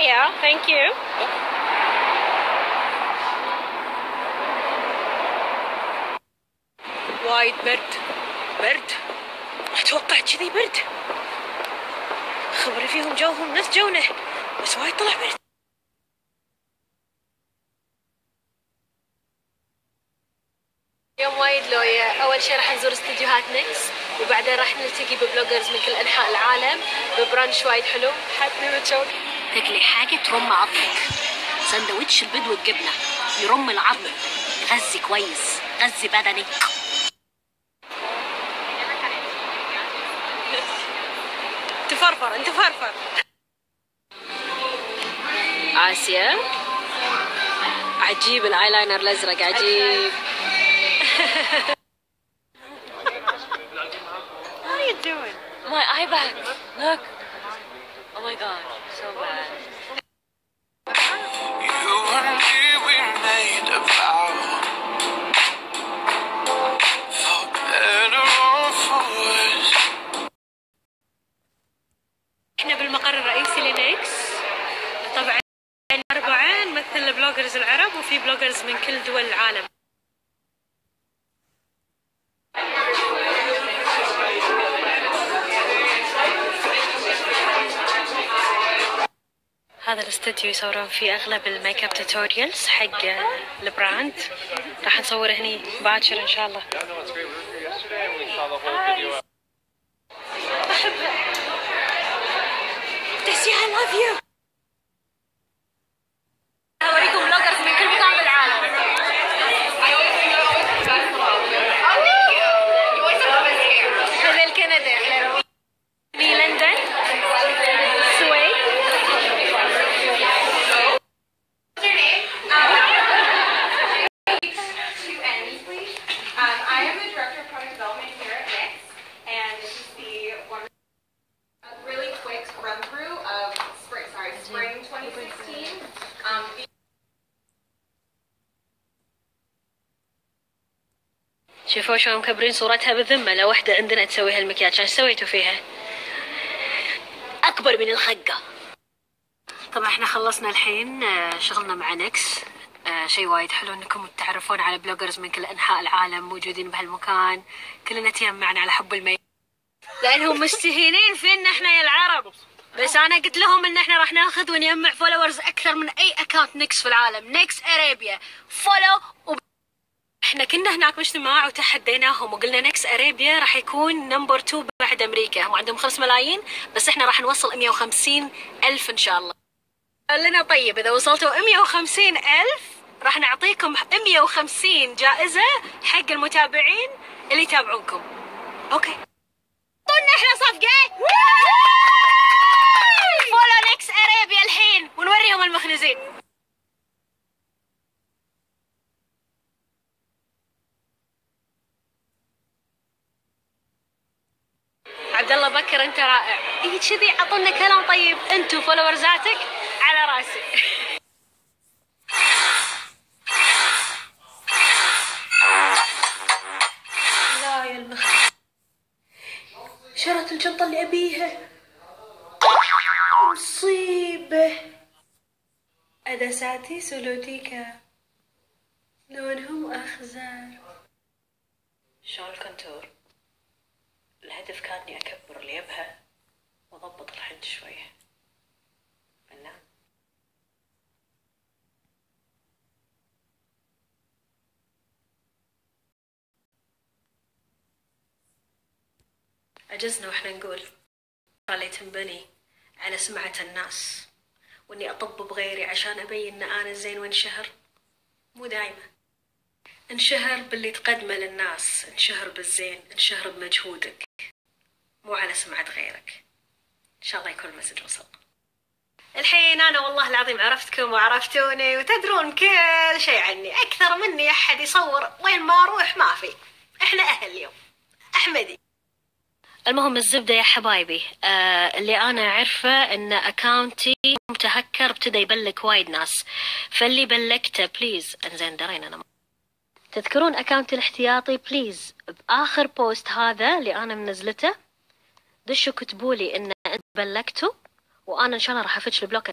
yeah, thank you. وايد برد. اتوقع كذي برد. خبري فيهم جوهم نفس جونا، بس وايد طلع برد. يوم وايد لويا. اول شيء راح نزور استديوهات نكس، وبعدين راح نلتقي ببلوجرز من كل انحاء العالم ببرانش وايد حلو. حتى متشوق تاكلي حاجه ترم عظمك. سندوتش البيض والجبنه يرم العظم، غذي كويس، غذي بدنك. تفرفر انت فرفر. آسيا عجيب الايلاينر الازرق عجيب. What are you doing? My eye bag. Look. Oh my god, so bad. You and me, we made a vow. For better or for worse. احنا بالمقر الرئيسي لنكس. طبعا 4 نمثل البلوجرز العرب، وفي بلوجرز من كل دول العالم. هذا الاستوديو يصورون فيه اغلب الميك اب توتوريالز حق البراند. راح نصور هني باكر ان شاء الله. احبها. تسي I love you. اوريكم بلوجرز من كل مكان بالعالم. هذا الكندا، في لندن، السويد. شوفوا شلون مكبرين صورتها بالذمة. لو وحدة عندنا تسوي هالمكياج، ايش سويتوا فيها؟ أكبر من الخقة. طبعا احنا خلصنا الحين شغلنا مع نكس. شيء وايد حلو انكم تتعرفون على بلوجرز من كل انحاء العالم موجودين بهالمكان. كلنا تجمعنا على حب الميك، لانهم مستهينين فينا احنا يا العرب. بس انا قلت لهم ان احنا راح ناخذ ونجمع فولورز اكثر من اي اكاونت نكس في العالم. نكس ارابيا فولو احنا كنا هناك باجتماع وتحديناهم وقلنا نكس ارابيا راح يكون نمبر 2 بعد امريكا. هم عندهم 5 ملايين، بس احنا راح نوصل 150 الف ان شاء الله. قال لنا طيب اذا وصلتوا 150 الف راح نعطيكم 150 جائزة حق المتابعين اللي يتابعونكم. اوكي طلنا احنا صفقة. فولو نكس ارابيا الحين ونوريهم المخنزين. عبد الله بكر انت رائع. اي كذي عطونا كلام طيب. انتو فولورزاتك على راسي. لا يا المخ، شرت الجنطة اللي ابيها. مصيبة. عدساتي سلوتيكا لونهم اخضر. شلون الكونتور؟ الهدف كان اني اكبر اليبهة واضبط الحج شوية. فنان. عجزنا واحنا نقول اللي تنبني على سمعة الناس، واني اطبب غيري عشان ابين ان انا الزين وانشهر. مو دايما انشهر باللي تقدمه للناس، انشهر بالزين، انشهر بمجهودك، مو على سمعة غيرك. ان شاء الله يكون المسج وصل. الحين انا والله العظيم عرفتكم وعرفتوني وتدرون كل شيء عني. اكثر مني احد يصور وين ما اروح ما في. احنا اهل اليوم. احمدي. المهم الزبدة يا حبايبي، اللي انا اعرفه ان اكاونتي متهكر ابتدى يبلك وايد ناس، فاللي بلكته بليز. انزين درينا انا. تذكرون اكاونتي الاحتياطي بليز، باخر بوست هذا اللي انا منزلته دشوا كتبوا لي ان انت بلكتوا، وانا ان شاء الله راح افتش البلوك.